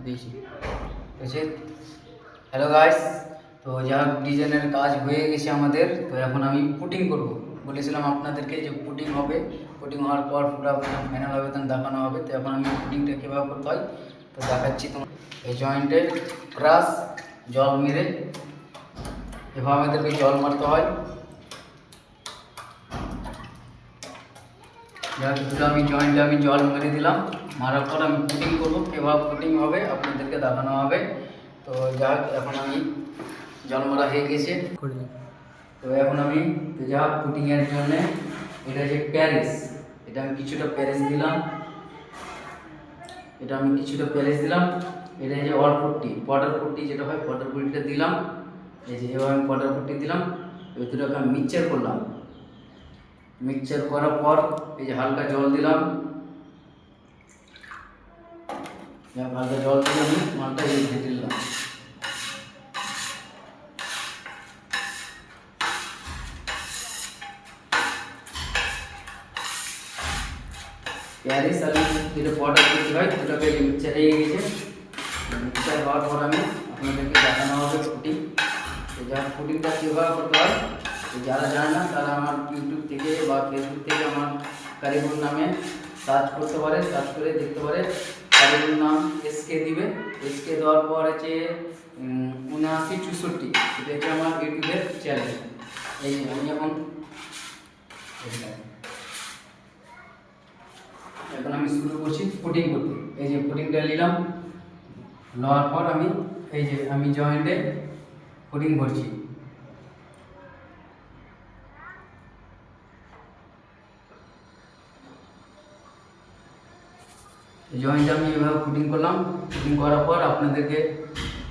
দিয়েছি hello guys. তো যা ডিজাইনের কাজ হয়ে গেছে আমাদের, তো এখন আমি পুটিং করব। বলেছিলাম আপনাদেরকে যে পুটিং হবে, পুটিং হওয়ার পর পুরো ফাইনাল হবে, তখন দেখানো হবে। তো এখন আমি পুটিংটা কীভাবে করতে হয় তো দেখাচ্ছি তোমার। এই জয়েন্টে ব্রাশ জল মেরে এভাবে আমাদেরকে জল মারতে হয়। দুটো আমি জয়েন্টে আমি জল মেরে দিলাম, মারার পর আমি পুটিং করবো। কীভাবে পুটিং হবে আপনাদেরকে দেখানো হবে। তো যাক, এখন আমি জল মারা হয়ে গেছে। তো এখন আমি তো যা পুটিংয়ের জন্যে এটা যে প্যারিস, এটা আমি কিছুটা প্যারিস দিলাম। এটা যে অল পট্টি, পটার পট্টি যেটা হয়, পটার পট্টিটা দিলাম। এই যে এবার আমি পটার পট্টি দিলাম। এবার দুটোকে আমি মিক্সচার করলাম। মিক্সচার করার পর এই যে হালকা জল দিলাম। হালকা জল দিয়ে আমি মালটা এই ঘেঁটে দিলাম। প্যারিস আর যেটা পটার পট্টি হয় দুটোকে মিক্সচার হয়ে গেছে। মিক্সচার হওয়ার পর আমি আপনাদেরকে দেখানো হবে পুটিং। তো যা পুটিংটা কীভাবে করতে হয়, তো যারা জানে না তারা আমার ইউটিউব থেকে বা ফেসবুক থেকে আমার কারিগর নামে সার্চ করতে পারে, সার্চ করে দেখতে পারে। কারিগর নাম এসকে দিবে, এসকে দেওয়ার পর হচ্ছে 7964, এটা হচ্ছে আমার ইউটিউবের চ্যানেল। এই আমি এখন আমি শুরু করছি পুটিং করতে। এই যে পুটিংটা নিলাম, নেওয়ার পর আমি এই যে আমি জয়েন্টে পুটিং করছি। জয়েন্টে আমি এভাবে পুটিং করলাম। পুটিং করার পর আপনাদেরকে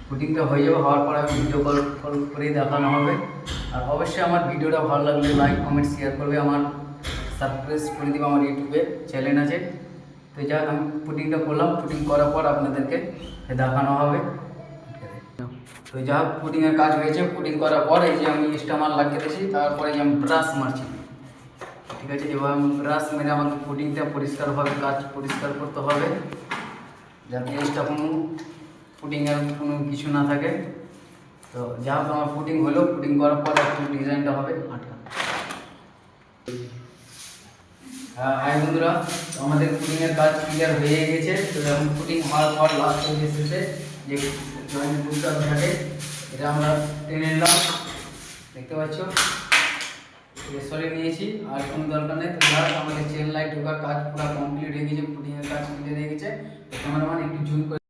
পুটিংটা হয়ে যাবে, হওয়ার পর আমি ভিডিও কল করেই দেখানো হবে। আর অবশ্যই আমার ভিডিওটা ভালো লাগলে লাইক কমেন্ট শেয়ার করবে, আমার সাবস্ক্রাইব করে দেবে, আমার ইউটিউবে চ্যানেল আছে। তো যাক, আমি পুটিংটা করলাম। পুটিং করার পর আপনাদেরকে দেখানো হবে। তো যা পুটিংয়ের কাজ হয়েছে, পুটিং করার পর এই যে আমি স্টামার লাগিয়ে দিয়েছি, তারপরে যে আমি ব্রাশ মারছি। ঠিক আছে, এবার আমি ব্রাশ মেরে আমাকে পুটিংটা পরিষ্কারভাবে কাজ পরিষ্কার করতে হবে, যাতে এক্সট্রা কোনো পুটিংয়ের কোনো কিছু না থাকে। তো যা হোক, আমার পুটিং হলো। পুটিং করার পর একটু ডিজাইনটা হবে আটকা। হ্যাঁ বন্ধুরা, আমাদের পুটিংয়ের কাজ ক্লিয়ার হয়ে গেছে। তো এখন পুটিং হওয়ার পর লাস্ট শেষে যে জয়েন্ট বুকটা থাকে, এটা আমরা টেনে নিলাম, দেখতে পাচ্ছ। সরে নিয়েছি, আর কোনো দরকার নেই। তো যাক, আমাদের চেন লাইট ঢোকার কাজ পুরো কমপ্লিট হয়ে গেছে, পুটিংয়ের কাজ ক্লিয়ার হয়ে গেছে। ক্যামেরাম্যান একটু জুম করে